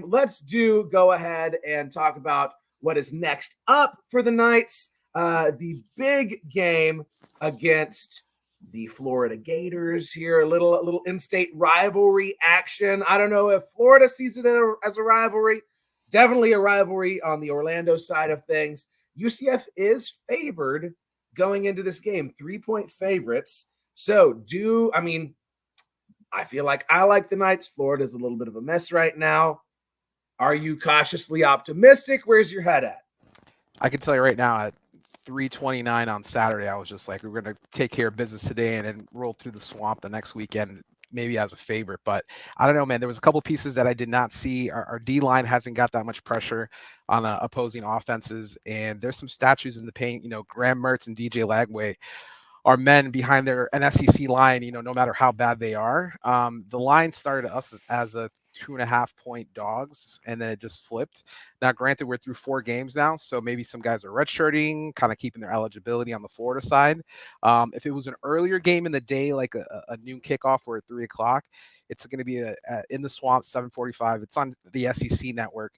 Let's go ahead and talk about what is next up for the Knights. The big game against the Florida Gators here. A little in-state rivalry action. I don't know if Florida sees it as a rivalry. Definitely a rivalry on the Orlando side of things. UCF is favored going into this game, 3-point favorites. So I feel like I like the Knights. Florida's a little bit of a mess right now. Are you cautiously optimistic? Where's your head at? I can tell you right now at 3:29 on Saturday, I was just like, we're going to take care of business today and then roll through the swamp the next weekend, maybe as a favorite. But I don't know, man. There was a couple pieces that I did not see. Our D-line hasn't got that much pressure on opposing offenses, and there's some statues in the paint. Graham Mertz and DJ Lagway are men behind an SEC line, no matter how bad they are. The line started us as a 2.5-point dogs, and then it just flipped. Now, granted, we're through 4 games now, so maybe some guys are redshirting, kind of keeping their eligibility on the Florida side. If it was an earlier game in the day, like a noon kickoff or at 3 o'clock, it's going to be in the swamp, 7:45. It's on the SEC network.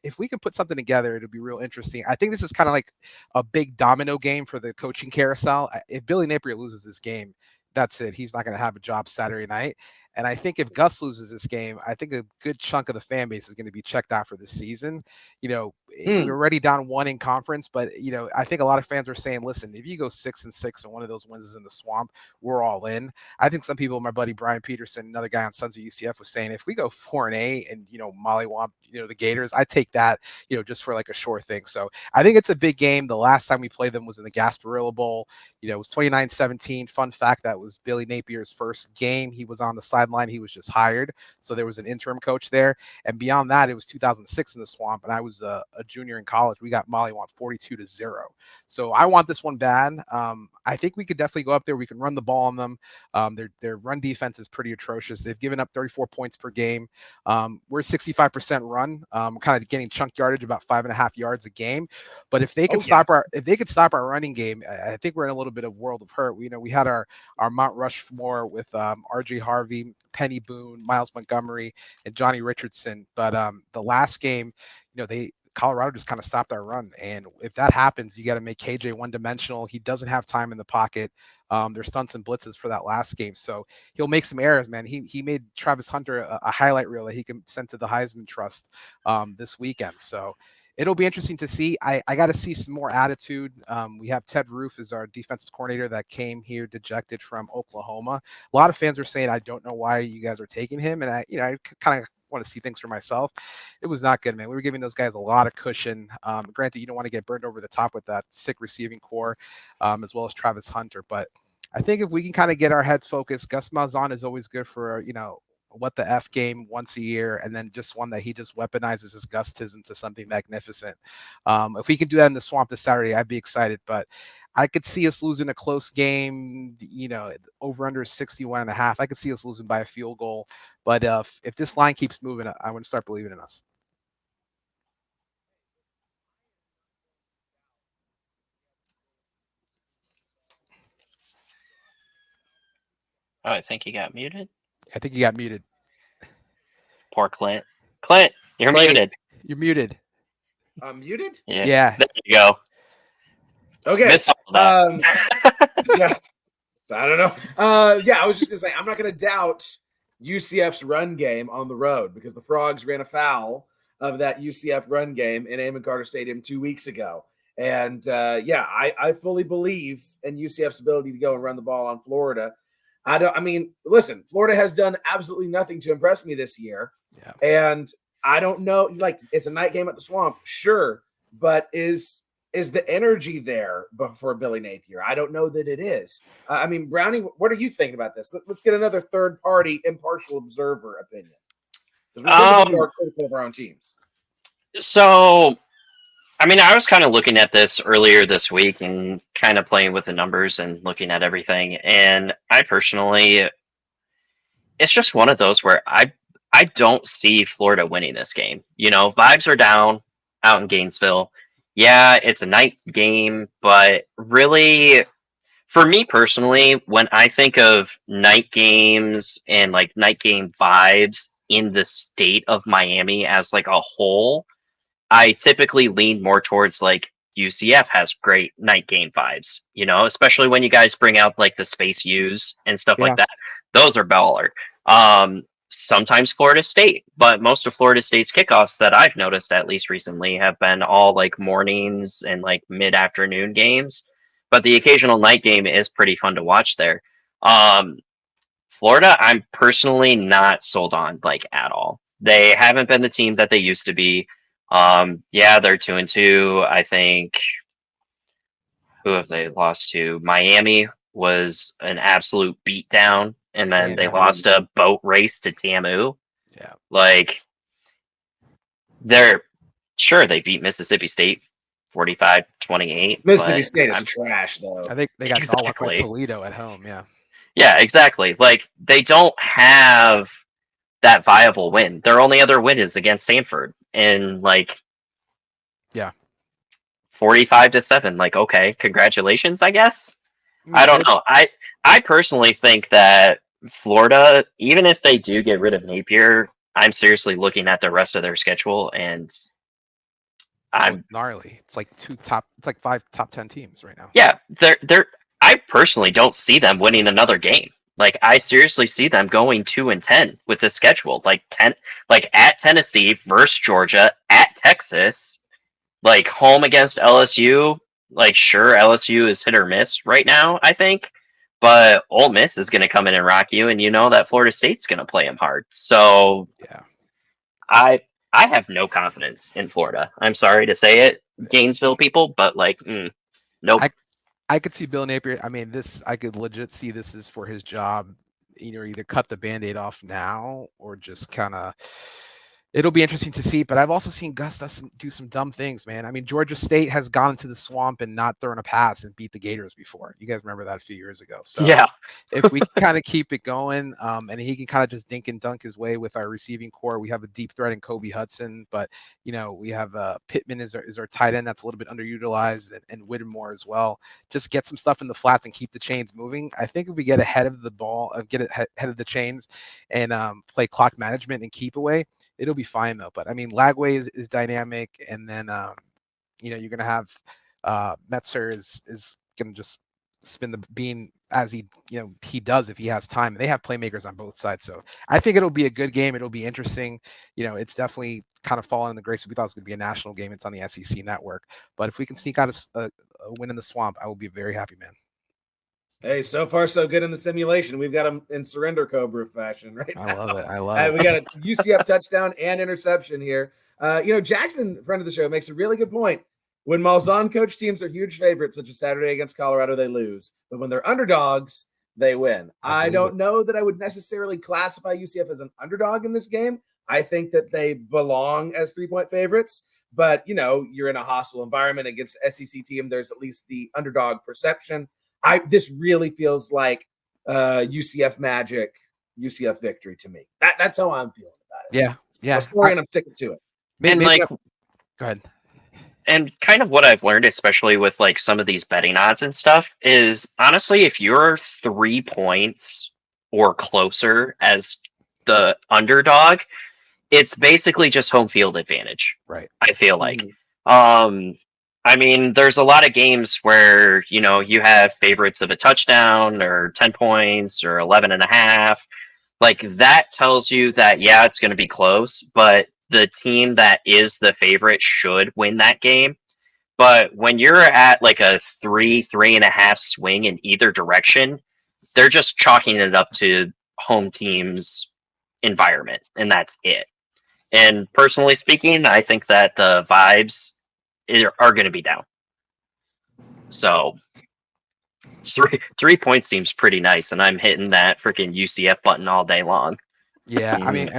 If we can put something together, it'll be real interesting. I think this is kind of like a big domino game for the coaching carousel. If Billy Napier loses this game, that's it. He's not going to have a job Saturday night. And I think if Gus loses this game, I think a good chunk of the fan base is going to be checked out for this season. We're already down 1 in conference, but I think a lot of fans are saying, listen, if you go 6-6 and one of those wins is in the swamp, we're all in. I think some people, my buddy Brian Peterson, another guy on Sons of UCF, was saying if we go 4-8 and mollywomp the Gators, I take that just for like a sure thing. So I think it's a big game. The last time we played them was in the Gasparilla Bowl. It was 29-17. Fun fact, that was Billy Napier's first game. He was on the sideline. He was just hired. So there was an interim coach there. And beyond that, it was 2006 in the swamp. And I was a junior in college. We got mollywomp 42-0. So I want this one bad. I think we could definitely go up there. We can run the ball on them. Their run defense is pretty atrocious. They've given up 34 points per game. We're 65% run. Kind of getting chunk yardage, about 5.5 yards a game. But if they can stop our running game, I think we're in a little bit of world of hurt. We had our Mount Rushmore with RJ Harvey, Penny Boone, Miles Montgomery, and Johnny Richardson. But the last game, Colorado just kind of stopped our run. And if that happens, you got to make KJ one-dimensional. He doesn't have time in the pocket. There's stunts and blitzes for that last game. So he'll make some errors, man. He made Travis Hunter a highlight reel that he can send to the Heisman Trust this weekend. So it'll be interesting to see. I got to see some more attitude. We have Ted Roof as our defensive coordinator that came here dejected from Oklahoma. A lot of fans are saying, I don't know why you guys are taking him. And I kind of want to see things for myself. It was not good, man. We were giving those guys a lot of cushion. Granted, you don't want to get burned over the top with that sick receiving core, as well as Travis Hunter. But I think if we can kind of get our heads focused, Gus Malzahn is always good for, what the F game once a year, and then just one that he just weaponizes his gustism to something magnificent. If we can do that in the swamp this Saturday, I'd be excited. But I could see us losing a close game, over under 61.5. I could see us losing by a field goal. But if this line keeps moving, I want to start believing in us. Oh, I think you got muted. I think you got muted. Poor Clint. Clint, you're muted. You're muted. I'm muted? Yeah. There you go. Okay. Miss all that. Yeah. I don't know. I was just going to say, I'm not going to doubt UCF's run game on the road because the Frogs ran afoul of that UCF run game in Amon Carter Stadium 2 weeks ago. And I fully believe in UCF's ability to go and run the ball on Florida. Listen, Florida has done absolutely nothing to impress me this year. Yeah. And I don't know, it's a night game at the Swamp, sure, but is the energy there for Billy Napier? I don't know that it is. Brownie, what are you thinking about this? Let's get another third-party, impartial observer opinion. Because we seem to be more critical of our own teams. So, I was kind of looking at this earlier this week and kind of playing with the numbers and looking at everything. And I personally, it's just one of those where I don't see Florida winning this game. Vibes are down out in Gainesville. Yeah, it's a night game, but really, for me personally, when I think of night games and like night game vibes, in the state of Miami as like a whole, I typically lean more towards like UCF has great night game vibes, especially when you guys bring out like the Space U's and stuff like Yeah. that. Those are baller. Sometimes Florida State, but most of Florida State's kickoffs that I've noticed, at least recently, have been all like mornings and like mid-afternoon games. But the occasional night game is pretty fun to watch there. Um, Florida, I'm personally not sold on like at all. They haven't been the team that they used to be. Yeah, they're 2-2. I think who have they lost to? Miami was an absolute beatdown, and then they lost a boat race to TAMU. Yeah. Like they're sure they beat Mississippi State 45-28. Mississippi But State is trash, though. I think they got dolled by Toledo at home. Yeah. Yeah, exactly. Like they don't have that viable win. Their only other win is against Stanford, and like, Yeah, 45-7. Like, okay, congratulations, I guess. I I don't know. I personally think that Florida, even if they do get rid of Napier, I'm seriously looking at the rest of their schedule, and I'm gnarly. It's like it's like 5 top 10 teams right now. yeah, they're. I personally don't see them winning another game. Like I seriously see them going 2-10 with the schedule. Like at Tennessee versus Georgia, at Texas, like home against LSU. Like sure, LSU is hit or miss right now, I think, but Ole Miss is going to come in and rock you, and you know that Florida State's going to play them hard. So Yeah, I I have no confidence in Florida. I'm sorry to say it, Gainesville people, but like, nope. I could see Bill Napier. I mean, I could legit see this is for his job. Either cut the Band-Aid off now or just kind of. It'll be interesting to see, but I've also seen Gus do some dumb things, man. I mean, Georgia State has gone into the swamp and not thrown a pass and beat the Gators before. You guys remember that a few years ago. So Yeah. if we kind of keep it going, and he can kind of just dink and dunk his way with our receiving core, we have a deep threat in Kobe Hudson, but we have Pittman is our tight end that's a little bit underutilized, and Whittemore as well. Just get some stuff in the flats and keep the chains moving. I think if we get ahead of the ball, get ahead of the chains, and play clock management and keep away, it'll be fine though. But I mean, Lagway is dynamic, and then you're gonna have Metzer is gonna just spin the bean as he does if he has time. And they have playmakers on both sides, so I think it'll be a good game. It'll be interesting. It's definitely kind of fallen in the grace. We thought it was gonna be a national game. It's on the SEC network, but if we can sneak out a win in the swamp, I will be very happy, man. Hey, so far so good in the simulation. We've got them in surrender Cobra fashion right now. I love it. I love it. We got a UCF touchdown and interception here. Jackson, friend of the show, makes a really good point. When Malzahn coach teams are huge favorites, such as Saturday against Colorado, they lose. But when they're underdogs, they win. I don't know that I would necessarily classify UCF as an underdog in this game. I think that they belong as 3-point favorites. But, you're in a hostile environment against the SEC team. There's at least the underdog perception. This really feels like UCF magic, UCF victory to me. That's how I'm feeling about it. Yeah. And I'm sticking to it. Go ahead. And kind of what I've learned, especially with like some of these betting odds and stuff, is honestly, if you're 3 points or closer as the underdog, it's basically just home field advantage. Right. I feel like. I mean, there's a lot of games where, you have favorites of a touchdown or 10 points or 11.5. Like that tells you that, yeah, it's going to be close, but the team that is the favorite should win that game. But when you're at like a 3.5 swing in either direction, they're just chalking it up to home team's environment, and that's it. And personally speaking, I think that the vibes are going to be down. So 3 points seems pretty nice, and I'm hitting that freaking UCF button all day long. Yeah, I mean,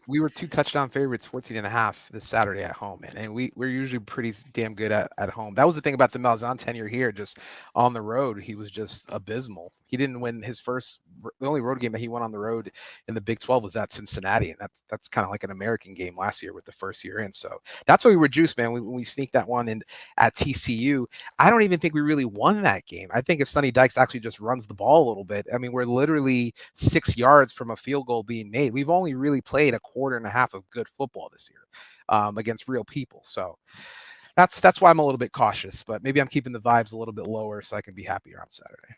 we were 2 touchdown favorites, 14.5 this Saturday at home, and we're usually pretty damn good at home. That was the thing about the Malzahn tenure here. Just on the road, he was just abysmal. He didn't win his first the only road game that he won on the road in the Big 12 was at Cincinnati, and that's kind of like an American game last year with the first year in. So that's why we were juiced, man. When we sneaked that one in at TCU, I don't even think we really won that game. I think if Sonny Dykes actually just runs the ball a little bit, I mean, we're literally 6 yards from a field goal being made. We've only really played a quarter and a half of good football this year against real people. So that's why I'm a little bit cautious, but maybe I'm keeping the vibes a little bit lower so I can be happier on Saturday.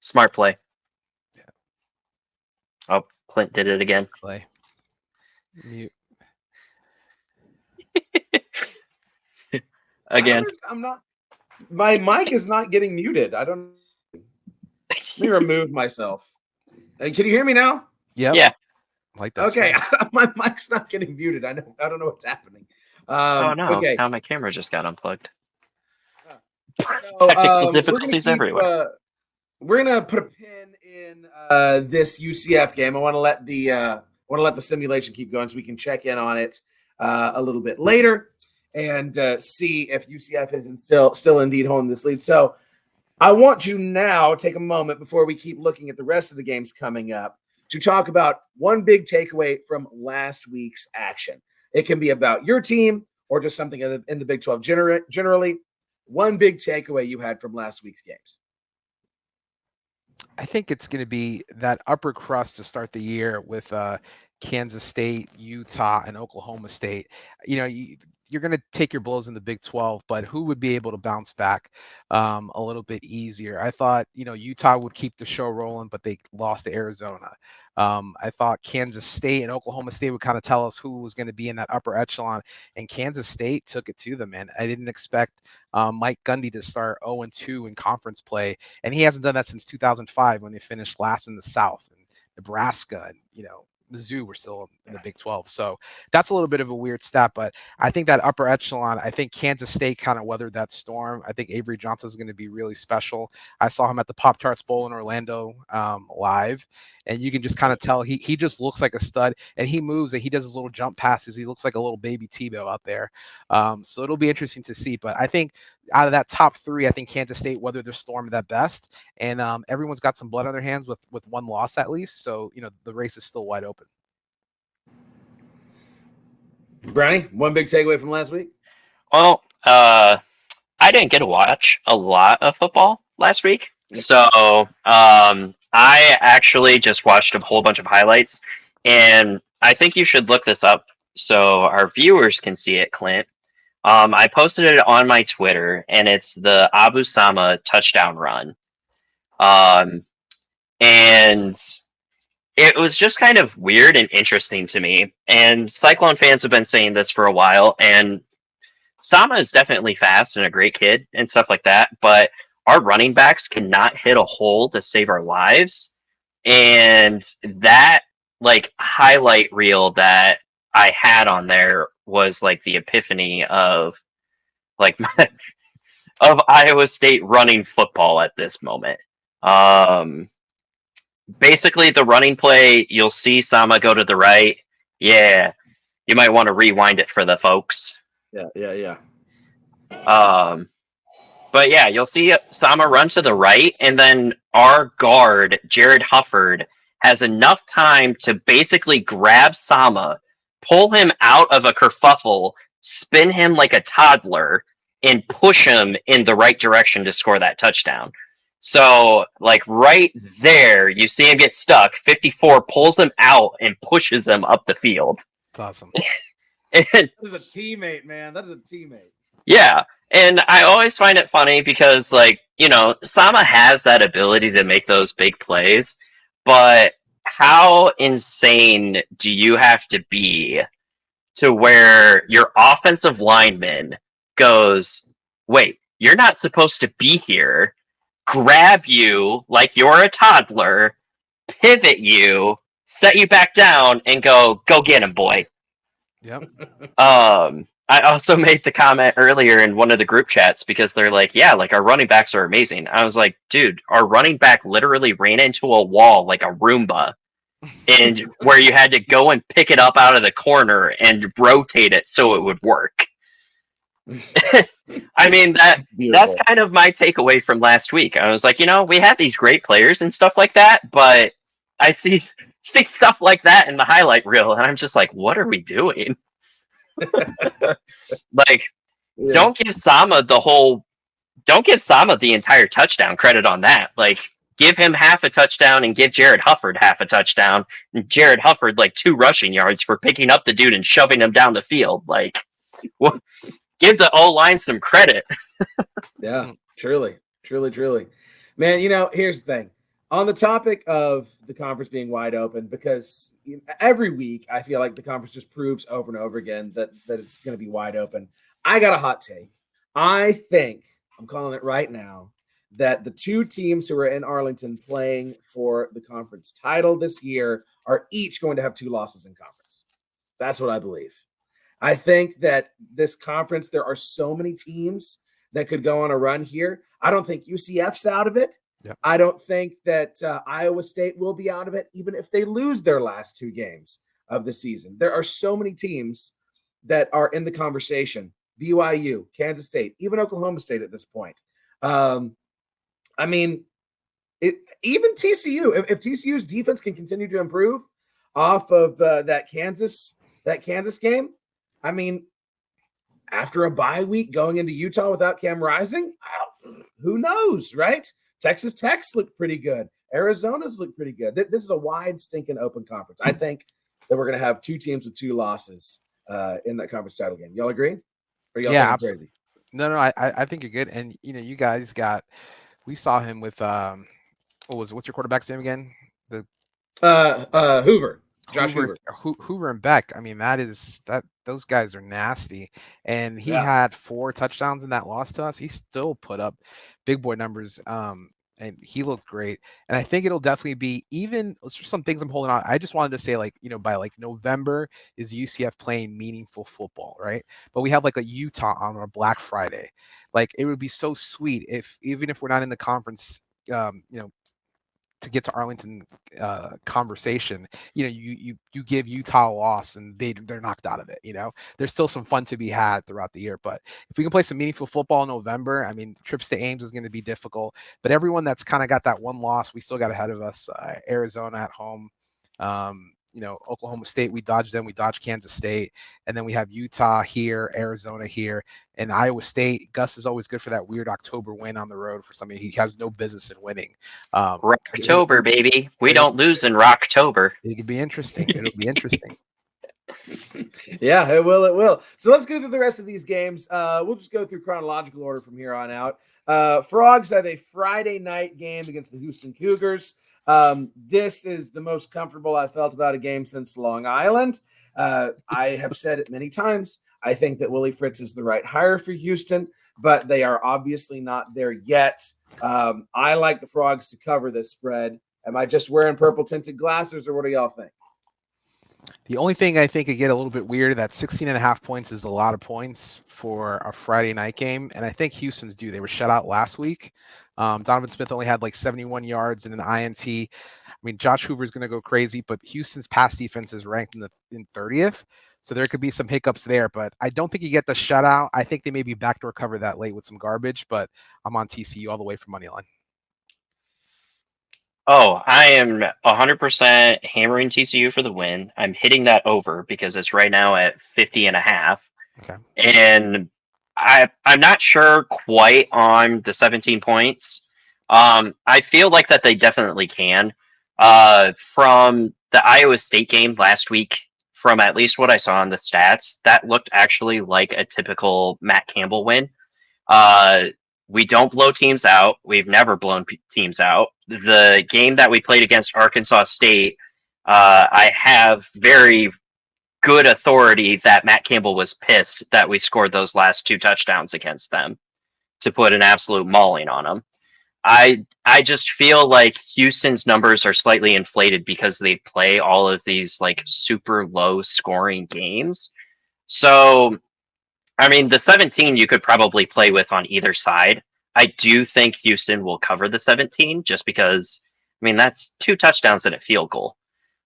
Smart play. Yeah. Oh, Clint did it again. Play. Mute. Again. I'm not. My mic is not getting muted. I don't. Let me remove myself. Can you hear me now? Yep. Yeah. Like that. Okay, my mic's not getting muted. I don't know what's happening. Oh no! Okay. Now my camera just got unplugged. So, Technical difficulties everywhere. We're gonna put a pin in this UCF game. I want to let the simulation keep going so we can check in on it a little bit later and see if UCF isn't still indeed holding this lead. So I want to now take a moment before we keep looking at the rest of the games coming up to talk about one big takeaway from last week's action. It can be about your team or just something in the Big 12 generally. One big takeaway you had from last week's games. I think it's going to be that upper crust to start the year with Kansas State, Utah, and Oklahoma State. You know, you're going to take your blows in the Big 12, but who would be able to bounce back a little bit easier? I thought, Utah would keep the show rolling, but they lost to Arizona. I thought Kansas State and Oklahoma State would kind of tell us who was going to be in that upper echelon, and Kansas State took it to them, man. I didn't expect Mike Gundy to start 0-2 in conference play, and he hasn't done that since 2005 when they finished last in the South. And Nebraska and, Mizzou were still in the Big 12. So that's a little bit of a weird stat, but I think that upper echelon, I think Kansas State kind of weathered that storm. I think Avery Johnson is going to be really special. I saw him at the Pop-Tarts Bowl in Orlando live, and you can just kind of tell he just looks like a stud, and he moves and he does his little jump passes. He looks like a little baby Tebow out there. So it'll be interesting to see, but I think out of that top three, I think Kansas State weathered their storm at best, and everyone's got some blood on their hands with one loss at least. So, the race is still wide open. Brownie, one big takeaway from last week? Well, I didn't get to watch a lot of football last week. So I actually just watched a whole bunch of highlights, and I think you should look this up so our viewers can see it, Clint. I posted it on my Twitter, and it's the Abu Sama touchdown run. And it was just kind of weird and interesting to me. And Cyclone fans have been saying this for a while, and Sama is definitely fast and a great kid and stuff like that, but our running backs cannot hit a hole to save our lives. And that highlight reel that I had on there was like the epiphany of of Iowa State running football at this moment. Basically the running play, you'll see Sama go to the right. Yeah. You might want to rewind it for the folks. Yeah. But yeah, you'll see Sama run to the right, and then our guard, Jared Hufford, has enough time to basically grab Sama, pull him out of a kerfuffle, spin him like a toddler, and push him in the right direction to score that touchdown. So, right there, you see him get stuck. 54 pulls him out and pushes him up the field. That's awesome. That is a teammate, man. That is a teammate. Yeah. And I always find it funny because, Sama has that ability to make those big plays, but how insane do you have to be to where your offensive lineman goes, wait, you're not supposed to be here, grab you like you're a toddler, pivot you, set you back down, and go get him, boy. Yep. I also made the comment earlier in one of the group chats because they're like, yeah, our running backs are amazing. I was like, dude, our running back literally ran into a wall like a Roomba, and where you had to go and pick it up out of the corner and rotate it so it would work. I mean that's Beautiful. kind of my takeaway from last week. I was like, we have these great players and stuff like that, but I see stuff like that in the highlight reel, and I'm just like, what are we doing? Like, Yeah. don't give Sama the entire touchdown credit on that. Like, give him half a touchdown and give Jared Hufford half a touchdown. And Jared Hufford like 2 rushing yards for picking up the dude and shoving him down the field. Like, well, give the O line some credit. Yeah, truly, truly, truly. Man, here's the thing. On the topic of the conference being wide open, because every week I feel like the conference just proves over and over again that it's going to be wide open. I got a hot take. I think, I'm calling it right now, that the 2 teams who are in Arlington playing for the conference title this year are each going to have 2 losses in conference. That's what I believe. I think that this conference, there are so many teams that could go on a run here. I don't think UCF's out of it. Yep. I don't think that Iowa State will be out of it, even if they lose their last 2 games of the season. There are so many teams that are in the conversation. BYU, Kansas State, even Oklahoma State at this point. I mean, even TCU, if TCU's defense can continue to improve off of that Kansas game, I mean, after a bye week going into Utah without Cam Rising, who knows, right? Texas Tech's looked pretty good. Arizona's looked pretty good. This is a wide, stinking open conference. I think that we're going to have 2 teams with 2 losses in that conference title game. Y'all agree? Or y'all think I'm crazy? No, I think you're good. And you guys we saw him with what's your quarterback's name again? The Hoover. Josh Hoover. Hoover and Beck. I mean, those guys are nasty. And he had 4 touchdowns in that loss to us. He still put up big boy numbers. And he looked great. And I think it'll definitely be some things I'm holding on. I just wanted to say, by November is UCF playing meaningful football, right? But we have a Utah on our Black Friday. Like, it would be so sweet even if we're not in the conference, to get to Arlington conversation, you give Utah a loss and they're knocked out of it. There's still some fun to be had throughout the year, but if we can play some meaningful football in November, I mean, trips to Ames is going to be difficult, but everyone that's kind of got that one loss, we still got ahead of us. Arizona at home, Oklahoma State, we dodged them. We dodged Kansas State. And then we have Utah here, Arizona here, and Iowa State. Gus is always good for that weird October win on the road for something he has no business in winning. Rocktober, baby. We don't lose in Rocktober. It'll be interesting. Yeah, it will. So let's go through the rest of these games. We'll just go through chronological order from here on out. Frogs have a Friday night game against the Houston Cougars. This is the most comfortable I felt about a game since Long Island. I have said it many times. I think that Willie Fritz is the right hire for Houston, but they are obviously not there yet. I like the Frogs to cover this spread. Am I just wearing purple tinted glasses, or what do y'all think? The only thing I think could get a little bit weird, that 16.5 points is a lot of points for a Friday night game. And I think Houston's due. They were shut out last week. Donovan Smith only had 71 yards and an INT. I mean, Josh Hoover is going to go crazy, but Houston's pass defense is ranked in 30th. So there could be some hiccups there, but I don't think you get the shutout. I think they may be backdoor cover that late with some garbage, but I'm on TCU all the way for money line. Oh, I am 100% hammering TCU for the win. I'm hitting that over because it's right now at 50.5. Okay. And I'm not sure quite on the 17 points. I feel like that they definitely can. From the Iowa State game last week, from at least what I saw in the stats, that looked actually like a typical Matt Campbell win. We don't blow teams out. We've never blown teams out. The game that we played against Arkansas State, I have very good authority that Matt Campbell was pissed that we scored those last 2 touchdowns against them to put an absolute mauling on them. I just feel like Houston's numbers are slightly inflated because they play all of these super low scoring games. So I mean, the 17 you could probably play with on either side. I do think Houston will cover the 17 just because, I mean, that's 2 touchdowns and a field goal.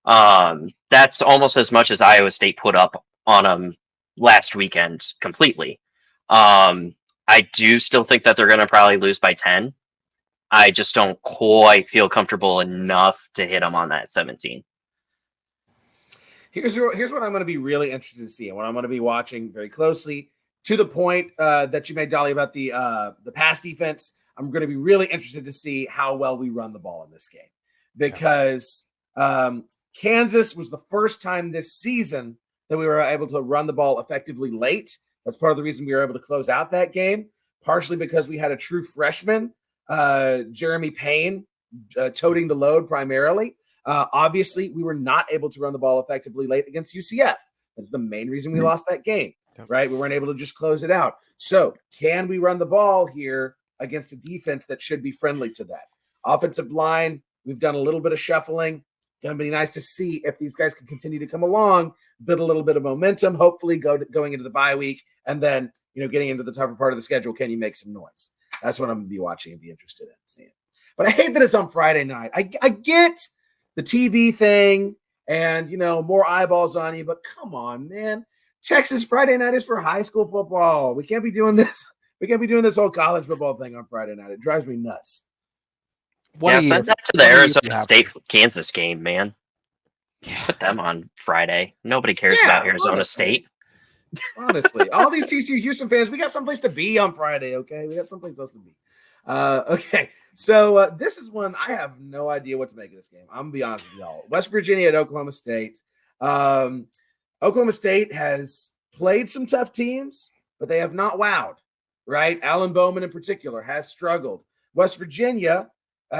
That's almost as much as Iowa State put up on them last weekend completely. I do still think that they're going to probably lose by 10. I just don't quite feel comfortable enough to hit them on that 17. Here's what I'm going to be really interested to see, and what I'm going to be watching very closely. To the point that you made, Dolly, about the pass defense, I'm going to be really interested to see how well we run the ball in this game, because Kansas was the first time this season that we were able to run the ball effectively late. That's part of the reason we were able to close out that game, partially because we had a true freshman, Jeremy Payne, toting the load primarily. Obviously, we were not able to run the ball effectively late against UCF. That's the main reason we lost that game, right? We weren't able to just close it out. So can we run the ball here against a defense that should be friendly to that? Offensive line, we've done a little bit of shuffling. Going to be nice to see if these guys can continue to come along, build a little bit of momentum, hopefully going into the bye week, and then, getting into the tougher part of the schedule, can you make some noise? That's what I'm going to be watching and be interested in seeing. But I hate that it's on Friday night. I get the TV thing and, more eyeballs on you, but come on, man. Texas Friday night is for high school football. We can't be doing this. We can't be doing this whole college football thing on Friday night. It drives me nuts. Send that to the Arizona State Kansas game, man. Put them on Friday. Nobody cares about Arizona State. Honestly, all these TCU Houston fans, we got someplace to be on Friday, okay? We got someplace else to be. Okay, so this is one I have no idea what to make of this game. I'm going to be honest with y'all. West Virginia at Oklahoma State. Oklahoma State has played some tough teams, but they have not wowed, right? Alan Bowman in particular has struggled. West Virginia, we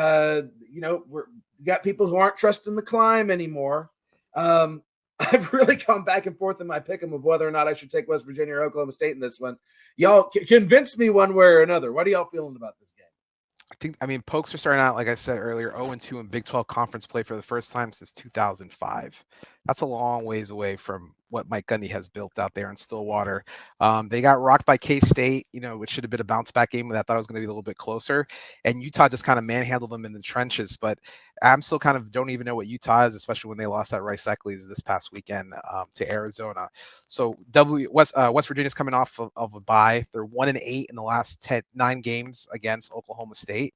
got people who aren't trusting the climb anymore. I've really gone back and forth in my pick'em of whether or not I should take West Virginia or Oklahoma State in this one. Y'all convince me one way or another. What are y'all feeling about this game? Pokes are starting out, like I said earlier, 0-2 in Big 12 conference play for the first time since 2005. That's a long ways away from what Mike Gundy has built out there in Stillwater. They got rocked by K-State, which should have been a bounce back game, but I thought it was going to be a little bit closer. And Utah just kind of manhandled them in the trenches. But I'm still kind of don't even know what Utah is, especially when they lost at Rice Eccles this past weekend to Arizona. So West Virginia's coming off of a bye. They're 1-8 in the last 9 games against Oklahoma State.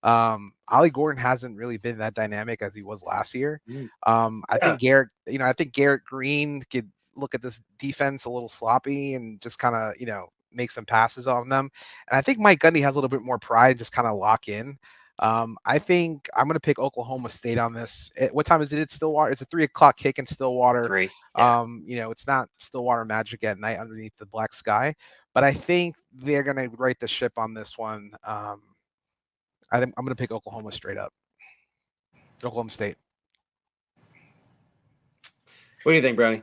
Ollie Gordon hasn't really been that dynamic as he was last year. I think Garrett Green could look at this defense a little sloppy and just kind of, make some passes on them. And I think Mike Gundy has a little bit more pride and just kind of lock in. I think I'm going to pick Oklahoma State on this. What time is it? It's Stillwater. It's a 3:00 kick in Stillwater. 3. Yeah. It's not Stillwater magic at night underneath the black sky, but I think they're going to right the ship on this one. I'm going to pick Oklahoma straight up. Oklahoma State. What do you think, Brownie?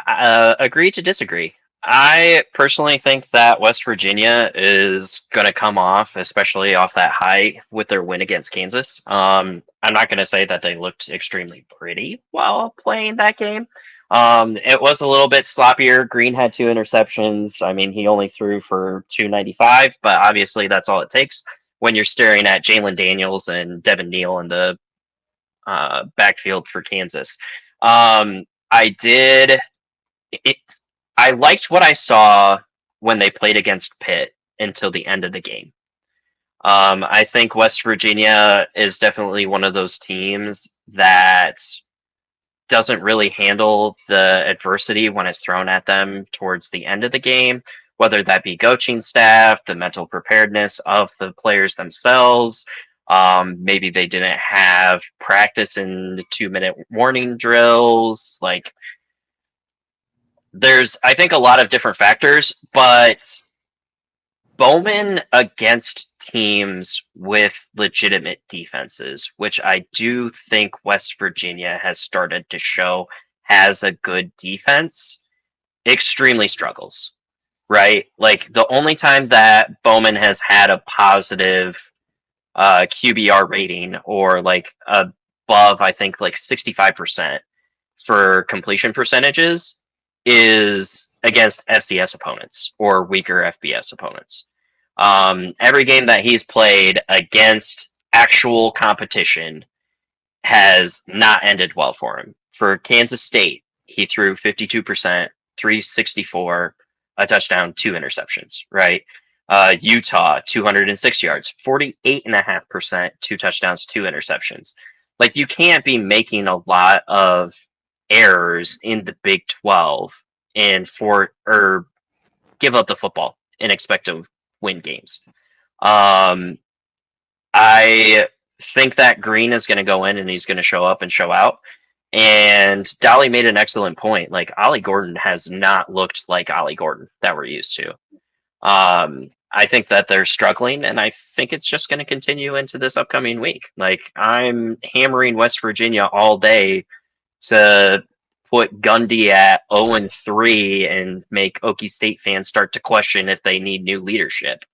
Agree to disagree. I personally think that West Virginia is going to come off, especially off that high with their win against Kansas. I'm not going to say that they looked extremely pretty while playing that game. It was a little bit sloppier. Green had 2 interceptions. I mean, he only threw for 295, but obviously that's all it takes when you're staring at Jalen Daniels and Devin Neal in the backfield for Kansas. I liked what I saw when they played against Pitt until the end of the game. I think West Virginia is definitely one of those teams that doesn't really handle the adversity when it's thrown at them towards the end of the game, whether that be coaching staff, the mental preparedness of the players themselves. Maybe they didn't have practice in the 2-minute warning drills. There's, I think, a lot of different factors, but Bowman against teams with legitimate defenses, which I do think West Virginia has started to show has a good defense, extremely struggles, right? The only time that Bowman has had a positive QBR rating or above, I think, 65% for completion percentages is against FCS opponents or weaker FBS opponents. Every game that he's played against actual competition has not ended well for him. For Kansas State, he threw 52%, 364, a touchdown, 2 interceptions, right? Utah, 206 yards, 48.5%, 2 touchdowns, 2 interceptions. Like, you can't be making a lot of errors in the Big 12 or give up the football and expect to win games. I think that Green is going to go in and he's going to show up and show out. And Dolly made an excellent point. Like, Ollie Gordon has not looked like Ollie Gordon that we're used to. I think that they're struggling, and I think it's just going to continue into this upcoming week. Like, I'm hammering West Virginia all day to put Gundy at 0-3 and make Okie State fans start to question if they need new leadership.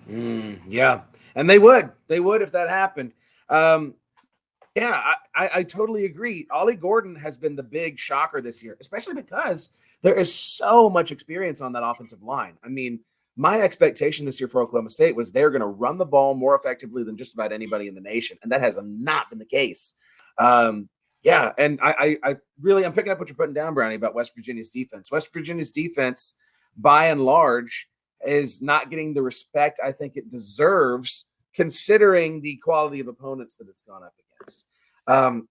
Yeah, and they would if that happened. Yeah, I totally agree. Ollie Gordon has been the big shocker this year, especially because there is so much experience on that offensive line. I mean, my expectation this year for Oklahoma State was they're going to run the ball more effectively than just about anybody in the nation, and that has not been the case. Yeah, and I really, I'm picking up what you're putting down, Brownie, about West Virginia's defense. West Virginia's defense, by and large, is not getting the respect I think it deserves, considering the quality of opponents that it's gone up against.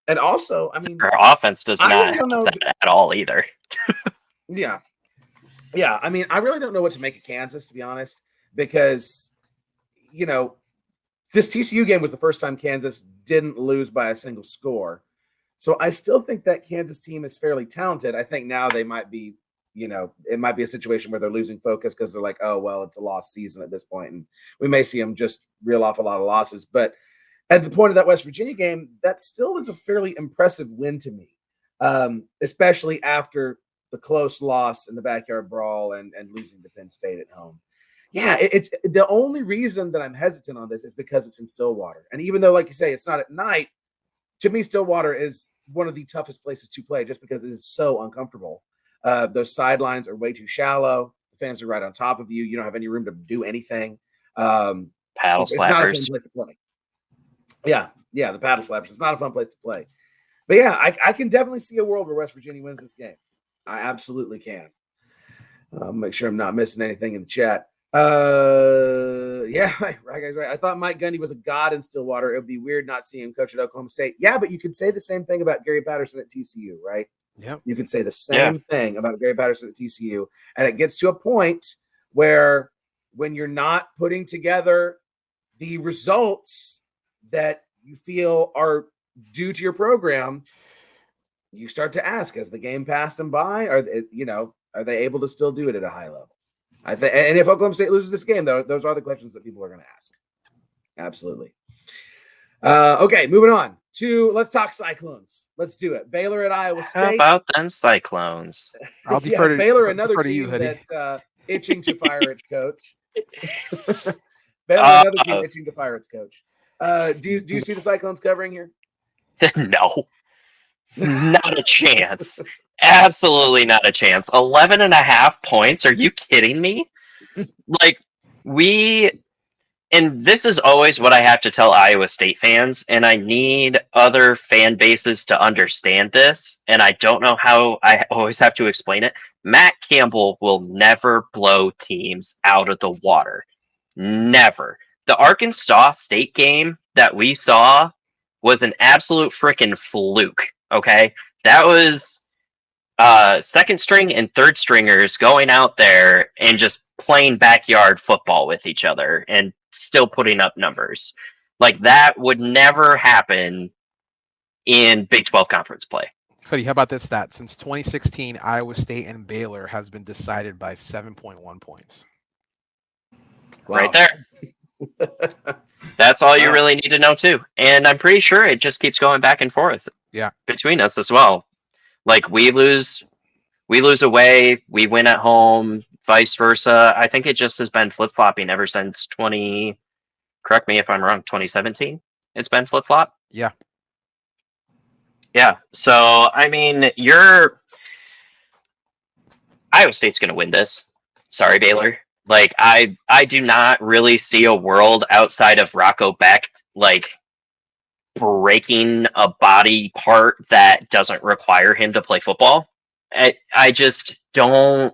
And also, I mean, Our offense does I not really don't know have that at all either. Yeah. Yeah. I mean, I really don't know what to make of Kansas, to be honest, because, you know, this TCU game was the first time Kansas didn't lose by a single score. So I still think that Kansas team is fairly talented. I think now they might be, you know, it might be a situation where they're losing focus because they're like, oh, well, it's a lost season at this point, and we may see them just reel off a lot of losses. But at the point of that West Virginia game, that still is a fairly impressive win to me, especially after the close loss in the backyard brawl and losing to Penn State at home. Yeah, it's the only reason that I'm hesitant on this is because it's in Stillwater. And even though, like you say, it's not at night, to me, Stillwater is one of the toughest places to play just because it is so uncomfortable. Those sidelines are way too shallow. The fans are right on top of you. You don't have any room to do anything. Paddle it's not a fun slappers. place to play. Yeah, the paddle slappers. It's not a fun place to play. But yeah, I can definitely see a world where West Virginia wins this game. I absolutely can. Make sure I'm not missing anything in the chat. Yeah, right, guys. Right. I thought Mike Gundy was a god in Stillwater. It would be weird not seeing him coach at Oklahoma State. Yeah, but you could say the same thing about Gary Patterson at TCU, right? Yep. You could say the same thing about Gary Patterson at TCU, and it gets to a point where when you're not putting together the results that you feel are due to your program, you start to ask, as the game passed them by, are they able to still do it at a high level? I think, and if Oklahoma State loses this game, though, those are the questions that people are going to ask. Absolutely. Okay, moving on to let's talk Cyclones. Let's do it. Baylor at Iowa State. How about them Cyclones? I'll defer to Baylor, another to you, team Hoodie. that itching to fire its coach. Baylor, another team itching to fire its coach. Do you see the Cyclones covering here? No, not a chance. Absolutely not a chance. 11.5 points. Are you kidding me? Like, and this is always what I have to tell Iowa State fans, and I need other fan bases to understand this, and I don't know how. I always have to explain it. Matt Campbell will never blow teams out of the water. Never. The Arkansas State game that we saw was an absolute freaking fluke, okay? That was second string and third stringers going out there and just playing backyard football with each other and still putting up numbers. Like, that would never happen in Big 12 conference play. Hoodie, how about this stat? Since 2016, Iowa State and Baylor has been decided by 7.1 points. Wow. Right there. That's all you really need to know, too. And I'm pretty sure it just keeps going back and forth between us as well. Like, we lose away, we win at home, vice versa. I think it just has been flip-flopping ever since correct me if I'm wrong, 2017? It's been flip-flop? Yeah. Yeah. So, I mean, Iowa State's going to win this. Sorry, Baylor. Like, I do not really see a world outside of Rocco Beck, like, breaking a body part that doesn't require him to play football. I just don't.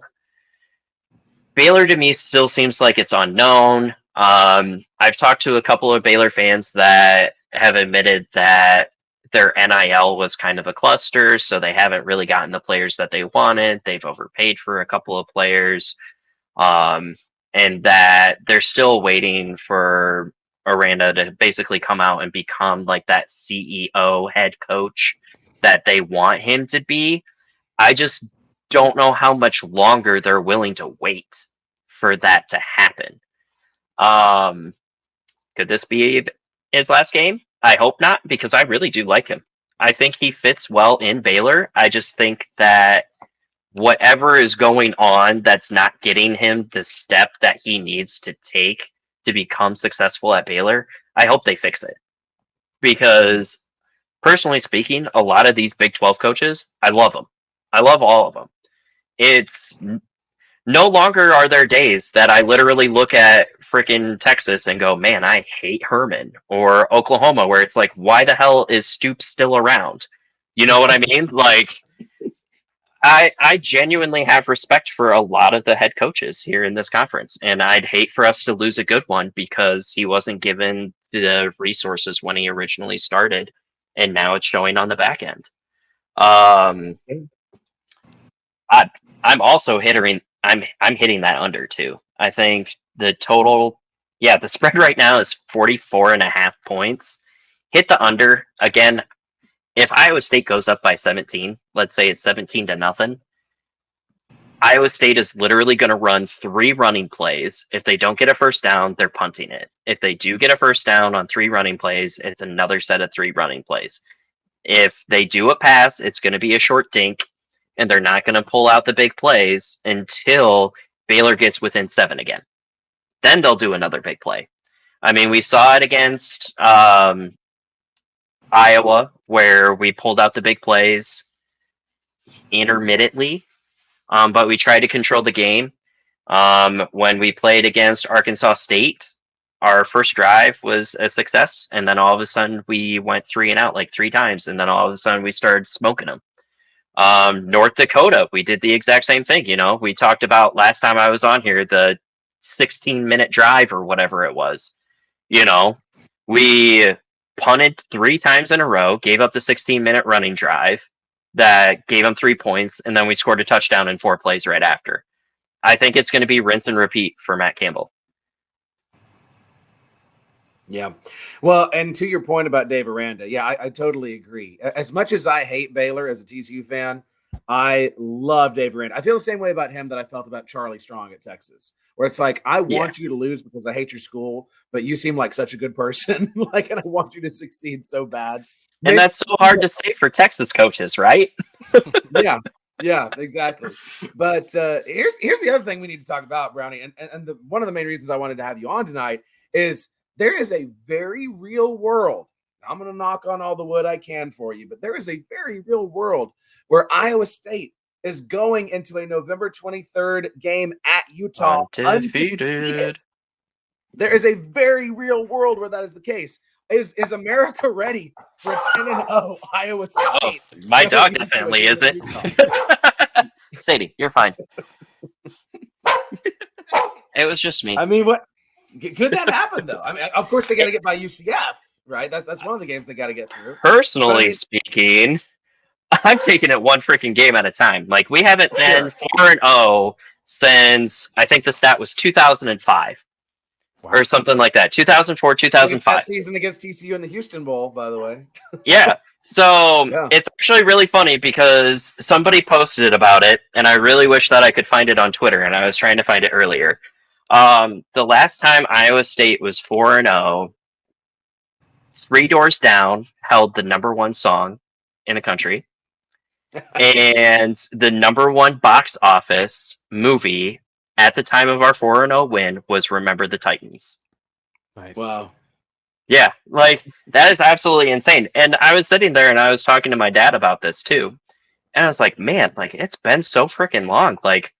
Baylor to me still seems like it's unknown. I've talked to a couple of Baylor fans that have admitted that their NIL was kind of a cluster, so they haven't really gotten the players that they wanted. They've overpaid for a couple of players, and that they're still waiting for Aranda to basically come out and become like that CEO head coach that they want him to be. I just don't know how much longer they're willing to wait for that to happen. Could this be his last game? I hope not, because I really do like him. I think he fits well in Baylor. I just think that whatever is going on that's not getting him the step that he needs to take to become successful at Baylor, I hope they fix it. Because personally speaking, a lot of these Big 12 coaches, I love them. I love all of them. It's no longer are there days that I literally look at freaking Texas and go, man, I hate Herman, or Oklahoma, where it's like, why the hell is Stoops still around? You know what I mean? Like, I genuinely have respect for a lot of the head coaches here in this conference, and I'd hate for us to lose a good one because he wasn't given the resources when he originally started, and now it's showing on the back end. I'm also hitting. I'm hitting that under too. I think the total, yeah, the spread right now is 44.5 points. Hit the under again. If Iowa State goes up by 17, let's say it's 17-0, Iowa State is literally going to run 3 running plays. If they don't get a first down, they're punting it. If they do get a first down on 3 running plays, it's another set of 3 running plays. If they do a pass, it's going to be a short dink, and they're not going to pull out the big plays until Baylor gets within 7 again. Then they'll do another big play. I mean, we saw it against Iowa, where we pulled out the big plays intermittently, but we tried to control the game. When we played against Arkansas State, our first drive was a success, and then all of a sudden we went 3 and out like 3 times, and then all of a sudden we started smoking them. North Dakota, we did the exact same thing. You know, we talked about last time I was on here, the 16-minute drive or whatever it was. You know, we punted 3 times in a row, gave up the 16-minute running drive that gave them 3 points, and then we scored a touchdown in 4 plays right after. I think it's going to be rinse and repeat for Matt Campbell. Yeah. Well, and to your point about Dave Aranda, yeah, I totally agree. As much as I hate Baylor as a TCU fan, I love Dave Aranda. I feel the same way about him that I felt about Charlie Strong at Texas, where it's like, I want you to lose because I hate your school, but you seem like such a good person. Like, and I want you to succeed so bad. And that's so hard to say for Texas coaches, right? Yeah, exactly. But here's the other thing we need to talk about, Brownie. And one of the main reasons I wanted to have you on tonight is there is a very real world. I'm going to knock on all the wood I can for you, but there is a very real world where Iowa State is going into a November 23rd game at Utah undefeated. There is a very real world where that is the case. Is America ready for a 10-0 Iowa State? Oh, my dog definitely isn't. Sadie, you're fine. It was just me. I mean, what could that happen though? I mean, of course they got to get by UCF, right? That's one of the games they got to get through. Personally speaking, I'm taking it one freaking game at a time. Like, we haven't been 4-0 since, I think the stat was 2005. Wow. Or something like that. 2004, 2005. That season against TCU in the Houston Bowl, by the way. Yeah. So It's actually really funny because somebody posted about it, and I really wish that I could find it on Twitter, and I was trying to find it earlier. The last time Iowa State was 4-0, Three Doors Down held the #1 song in the country. And the #1 box office movie at the time of our 4-0 win was Remember the Titans. Nice. Wow. Yeah, like, that is absolutely insane. And I was sitting there and I was talking to my dad about this too. And I was like, man, like, it's been so freaking long. Like,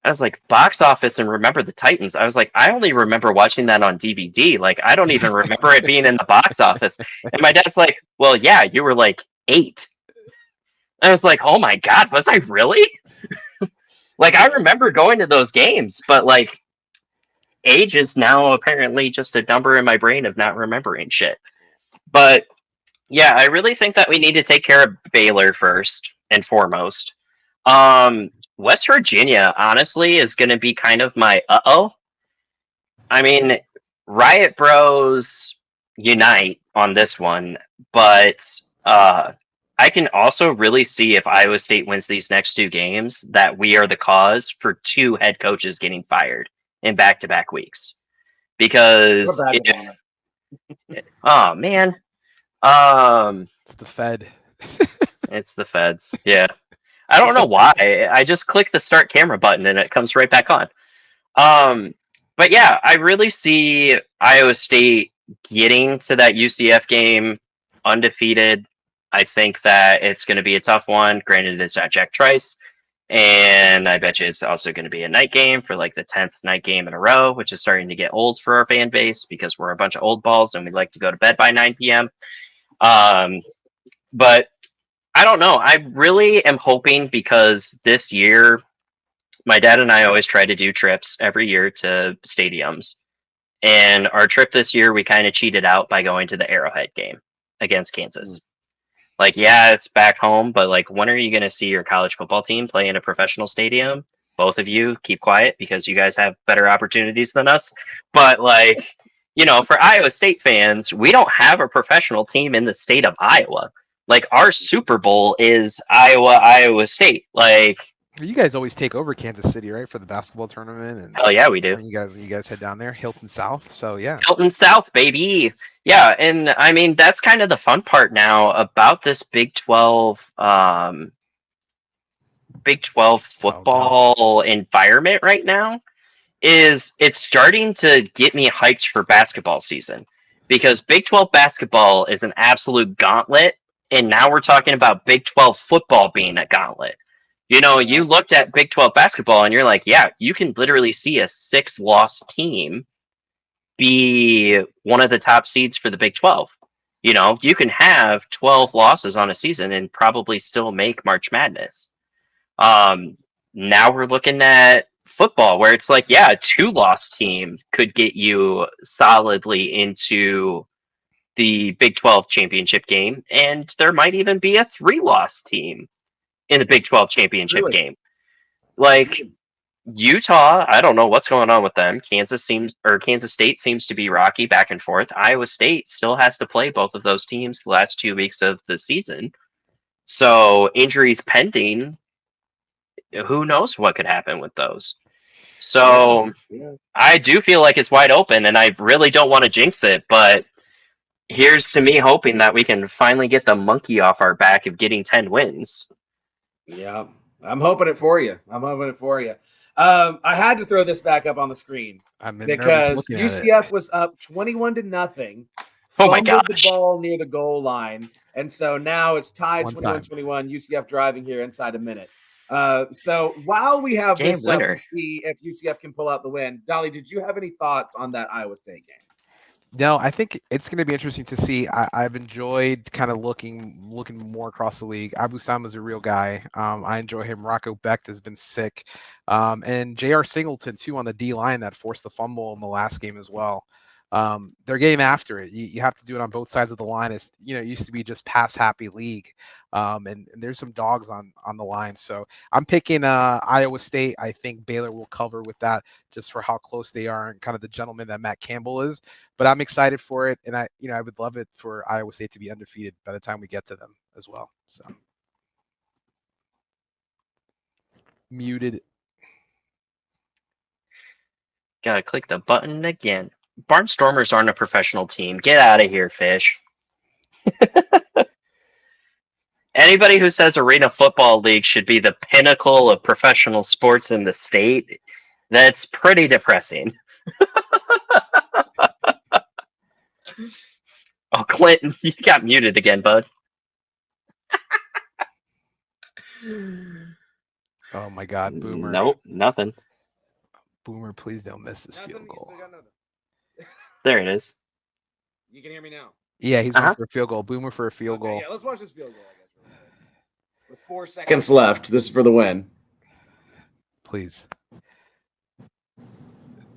I was like, box office and Remember the Titans. I was like, I only remember watching that on DVD. Like, I don't even remember it being in the box office. And my dad's like, well, yeah, you were like 8. And I was like, oh my God, was I really? Like, I remember going to those games, but like, age is now apparently just a number in my brain of not remembering shit. But yeah, I really think that we need to take care of Baylor first and foremost. West Virginia, honestly, is going to be kind of my uh-oh. I mean, Riot Bros unite on this one, but I can also really see if Iowa State wins these next two games that we are the cause for two head coaches getting fired in back-to-back weeks. We're Because back if again. oh man, um, It's the Fed. it's the feds. Yeah, I don't know why. I just click the start camera button and it comes right back on. Um, but yeah, I really see Iowa State getting to that UCF game undefeated. I think that it's going to be a tough one. Granted, it's at Jack Trice, and I bet you it's also going to be a night game for like the 10th night game in a row, which is starting to get old for our fan base because we're a bunch of old balls and we like to go to bed by 9 p.m. Um, but I don't know. I really am hoping because this year my dad and I always try to do trips every year to stadiums. And our trip this year, we kind of cheated out by going to the Arrowhead game against Kansas. Like, yeah, it's back home, but like, when are you going to see your college football team play in a professional stadium? Both of you keep quiet because you guys have better opportunities than us. But like, for Iowa State fans, we don't have a professional team in the state of Iowa. Like, our Super Bowl is Iowa State. Like, You guys always take over Kansas City, right, for the basketball tournament, and hell yeah, we do. you guys head down there, Hilton South. So yeah, Hilton South, baby. Yeah, and I mean that's kind of the fun part now about this Big 12 Oh God. football environment right now is it's starting to get me hyped for basketball season because Big 12 basketball is an absolute gauntlet, and now we're talking about Big 12 football being a gauntlet. You looked at Big 12 basketball and you're like, yeah, you can literally see a 6-loss team be one of the top seeds for the Big 12. You can have 12 losses on a season and probably still make March Madness. Now we're looking at football where it's like, yeah, a 2-loss team could get you solidly into the Big 12 championship game, and there might even be a 3-loss team in the Big 12 championship Really? game. Like, Utah, I don't know what's going on with them. Kansas State seems to be rocky back and forth. Iowa State still has to play both of those teams the last 2 weeks of the season. So injuries pending, who knows what could happen with those. So Yeah. I do feel like it's wide open and I really don't want to jinx it, but here's to me hoping that we can finally get the monkey off our back of getting 10 wins. Yeah. I'm hoping it for you. I had to throw this back up on the screen I'm nervous because looking at it. UCF was up 21-0, Oh my fumbled the gosh. ball near the goal line, and so now it's tied One time. 21-21. UCF driving here inside a minute. So while we have Game this up winner. to see if UCF can pull out the win, Dolly, did you have any thoughts on that Iowa State game? No, I think it's going to be interesting to see. I've enjoyed kind of looking more across the league. Abu Sama's a real guy. I enjoy him. Rocco Becht has been sick, and J.R. Singleton too on the D line that forced the fumble in the last game as well. They're getting after it. You have to do it on both sides of the line. It used to be just pass happy league, and there's some dogs on the line. So I'm picking Iowa State. I think Baylor will cover with that just for how close they are and kind of the gentleman that Matt Campbell is. But I'm excited for it, and I would love it for Iowa State to be undefeated by the time we get to them as well. So muted. Gotta click the button again. Barnstormers aren't a professional team. Get out of here, fish. Anybody who says Arena Football League should be the pinnacle of professional sports in the state, that's pretty depressing. Oh, Clinton, you got muted again, bud. Oh my God, Boomer. Nope, nothing. Boomer, please don't miss this field goal. There it is. You can hear me now. Yeah, he's going for a field goal. Boomer for a field goal. Yeah, let's watch this field goal, I guess, really quick. With 4 seconds left, this is for the win. Please.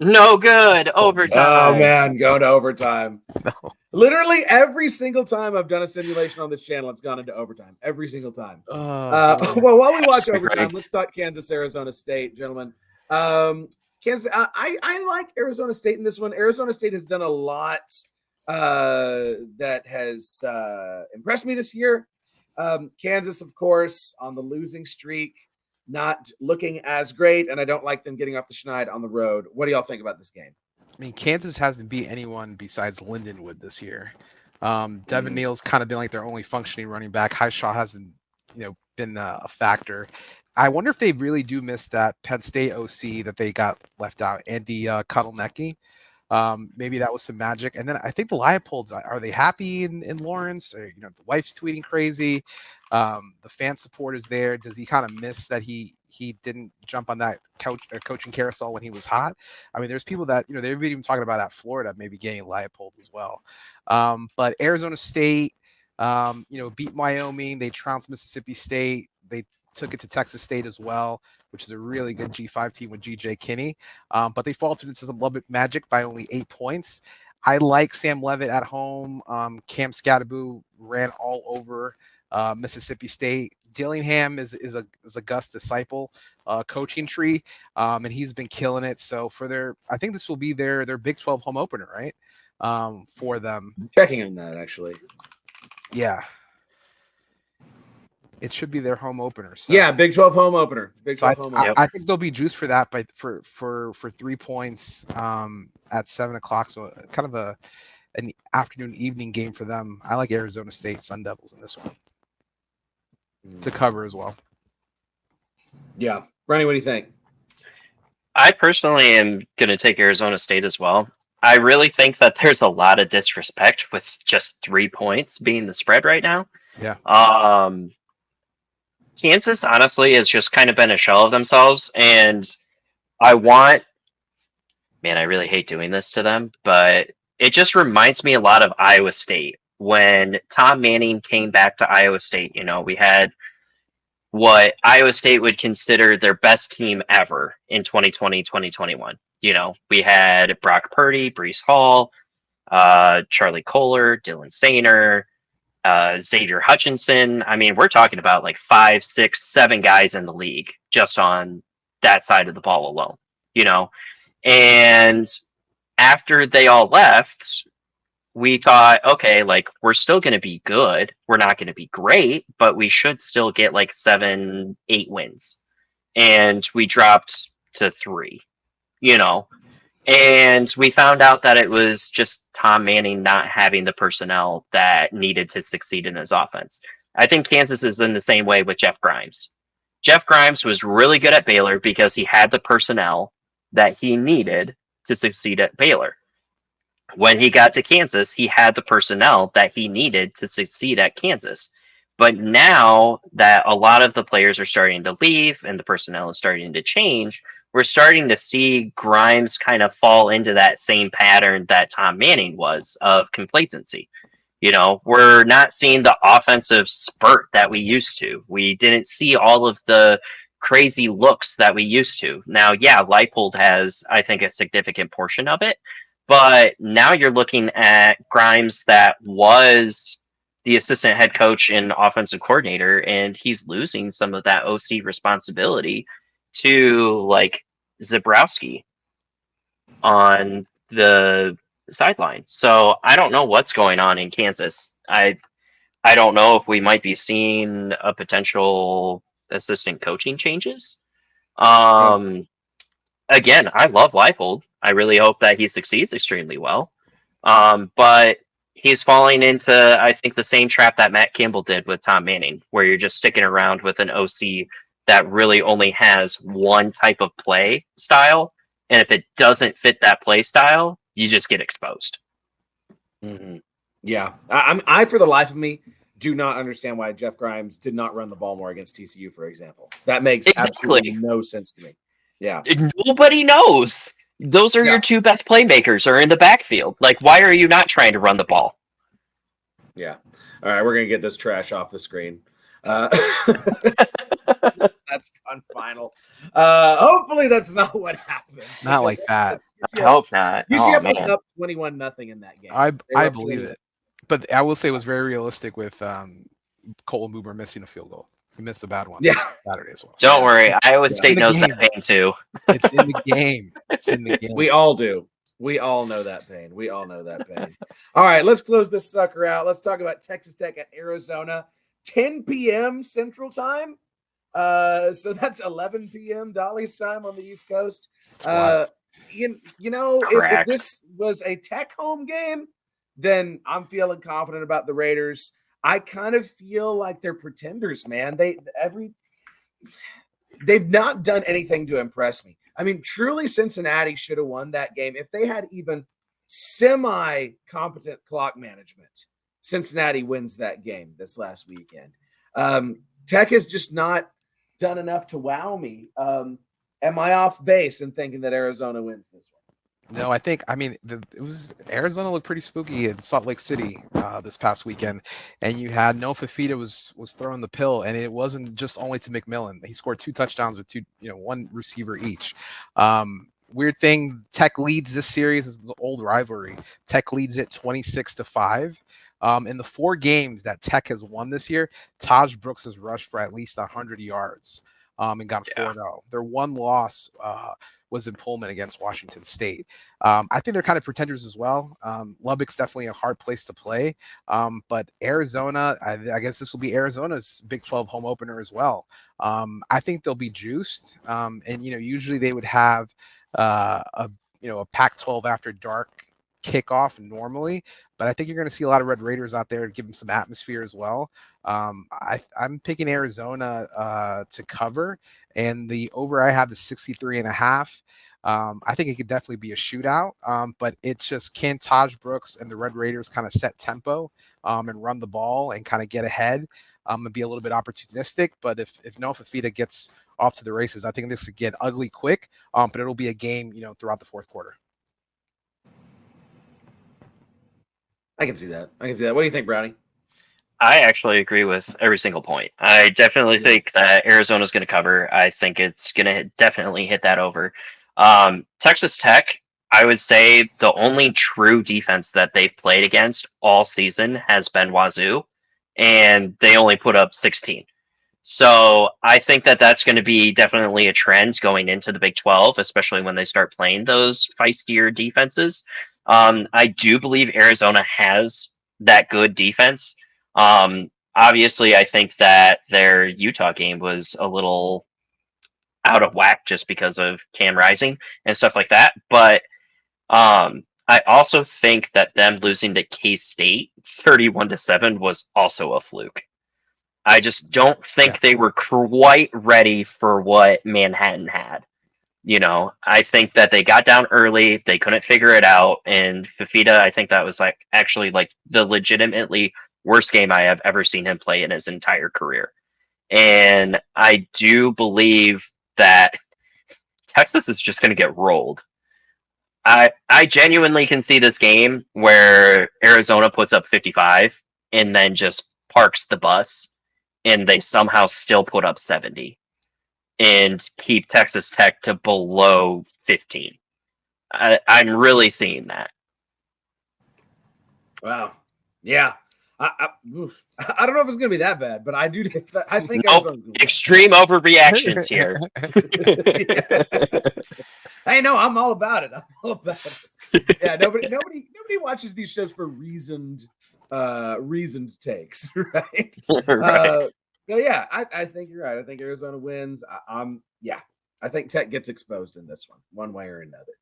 No good. Overtime. Oh man, going to overtime. No. Literally every single time I've done a simulation on this channel, it's gone into overtime. Every single time. Well, while we watch overtime, let's talk Kansas, Arizona State, gentlemen. Kansas, I like Arizona State in this one. Arizona State has done a lot that has impressed me this year. Kansas, of course, on the losing streak, not looking as great, and I don't like them getting off the schneid on the road. What do y'all think about this game? I mean, Kansas hasn't beat anyone besides Lindenwood this year. Devin Neal's kind of been like their only functioning running back. Highshaw hasn't, been a factor. I wonder if they really do miss that Penn State OC that they got left out, Andy Kotelnicki. Maybe that was some magic. And then I think the Leopolds, are they happy in Lawrence? Or, the wife's tweeting crazy. The fan support is there. Does he kind of miss that he didn't jump on that coaching carousel when he was hot? I mean, there's people that, they've been even talking about at Florida, maybe getting Leopold as well. But Arizona State, beat Wyoming. They trounced Mississippi State. They took it to Texas State as well, which is a really good G5 team with G.J. Kinney. But they faltered into some Lubbock Magic by only 8 points. I like Sam Levitt at home. Cam Scatteraboo ran all over Mississippi State. Dillingham is a Gus disciple coaching tree, and he's been killing it. So I think this will be their Big 12 home opener, right? For them. Checking on that, actually. Yeah. It should be their home opener. So. Yeah, Big 12 home opener. I think they'll be juiced for that for 3 points at 7 o'clock. So kind of an afternoon evening game for them. I like Arizona State Sun Devils in this one to cover as well. Yeah, Ronnie, what do you think? I personally am going to take Arizona State as well. I really think that there's a lot of disrespect with just 3 points being the spread right now. Yeah. Kansas, honestly, has just kind of been a shell of themselves, and I really hate doing this to them, but it just reminds me a lot of Iowa State. When Tom Manning came back to Iowa State, we had what Iowa State would consider their best team ever in 2020, 2021. We had Brock Purdy, Breece Hall, Charlie Kohler, Dylan Sainer, Xavier Hutchinson. I mean, we're talking about like 5, 6, 7 guys in the league just on that side of the ball alone, and after they all left, we thought, okay, like we're still going to be good. We're not going to be great, but we should still get like 7, 8 wins. And we dropped to 3, and we found out that it was just Tom Manning not having the personnel that needed to succeed in his offense. I think Kansas is in the same way with Jeff Grimes. Jeff Grimes was really good at Baylor because he had the personnel that he needed to succeed at Baylor. When he got to Kansas, he had the personnel that he needed to succeed at Kansas. But now that a lot of the players are starting to leave and the personnel is starting to change, we're starting to see Grimes kind of fall into that same pattern that Tom Manning was of complacency. We're not seeing the offensive spurt that we used to. We didn't see all of the crazy looks that we used to. Now, yeah, Leipold has, I think, a significant portion of it. But now you're looking at Grimes that was the assistant head coach and offensive coordinator, and he's losing some of that OC responsibility to like Zebrowski on the sideline. So I don't know what's going on in Kansas. I don't know if we might be seeing a potential assistant coaching changes. Again, I love Leipold. I really hope that he succeeds extremely well. But he's falling into, I think, the same trap that Matt Campbell did with Tom Manning, where you're just sticking around with an OC that really only has one type of play style. And if it doesn't fit that play style, you just get exposed. Mm-hmm. Yeah. I, for the life of me, do not understand why Jeff Grimes did not run the ball more against TCU, for example. That makes absolutely no sense to me. Yeah. Nobody knows. Those are your 2 best playmakers are in the backfield. Like, why are you not trying to run the ball? Yeah. All right, we're going to get this trash off the screen. That's gone final. Hopefully that's not what happens. Not like that. I hope not. Oh UCF was man. up 21-0 in that game. I believe it. But I will say it was very realistic with Cole Boomer missing a field goal. He missed a bad one Saturday as well. Don't worry. Iowa State knows that pain too. It's in the game. It's in the game. We all do. We all know that pain. We all know that pain. All right, let's close this sucker out. Let's talk about Texas Tech at Arizona, 10 p.m. Central Time. So that's 11 p.m. Dolly's time on the East Coast. You know, if this was a Tech home game, then I'm feeling confident about the Raiders. I kind of feel like they're pretenders, man. They've not done anything to impress me. I mean, truly, Cincinnati should have won that game if they had even semi-competent clock management. Cincinnati wins that game this last weekend. Tech has just not done enough to wow me. Am I off base in thinking that Arizona wins this one? No, Arizona looked pretty spooky in Salt Lake City this past weekend, and you had Noah Fifita was throwing the pill, and it wasn't just only to McMillan. He scored 2 touchdowns with one receiver each. Weird thing, Tech leads this series. This is the old rivalry. Tech leads it 26-5. In the 4 games that Tech has won this year, Taj Brooks has rushed for at least 100 yards and got 4-0. Their one loss was in Pullman against Washington State. I think they're kind of pretenders as well. Lubbock's definitely a hard place to play. But Arizona, I guess this will be Arizona's Big 12 home opener as well. I think they'll be juiced. And usually they would have a Pac-12 after dark kickoff normally, but I think you're going to see a lot of Red Raiders out there to give them some atmosphere as well. I'm picking Arizona to cover, and the over I have the 63.5. I think it could definitely be a shootout, but it's just, can Taj Brooks and the Red Raiders kind of set tempo and run the ball and kind of get ahead and be a little bit opportunistic. But if Noah Fifita gets off to the races, I think this could get ugly quick, but it'll be a game throughout the fourth quarter. I can see that. What do you think, Brownie? I actually agree with every single point. I definitely think that Arizona's going to cover. I think it's going to definitely hit that over. Texas Tech, I would say the only true defense that they've played against all season has been Wazoo, and they only put up 16. So I think that that's going to be definitely a trend going into the Big 12, especially when they start playing those feistier defenses. I do believe Arizona has that good defense. Obviously, I think that their Utah game was a little out of whack just because of Cam Rising and stuff like that. But I also think that them losing to K-State 31-7 was also a fluke. I just don't think they were quite ready for what Manhattan had. I think that they got down early, they couldn't figure it out, and Fifita, I think that was actually the legitimately worst game I have ever seen him play in his entire career. And I do believe that Texas is just going to get rolled. I genuinely can see this game where Arizona puts up 55 and then just parks the bus, and they somehow still put up 70 and keep Texas Tech to below 15. I'm really seeing that. Wow. Yeah. I don't know if it's going to be that bad, but I do. I think extreme overreactions here. Hey, no, I'm all about it. Yeah, nobody watches these shows for reasoned takes, right? Right. Yeah, I think you're right. I think Arizona wins. I think Tech gets exposed in this one way or another.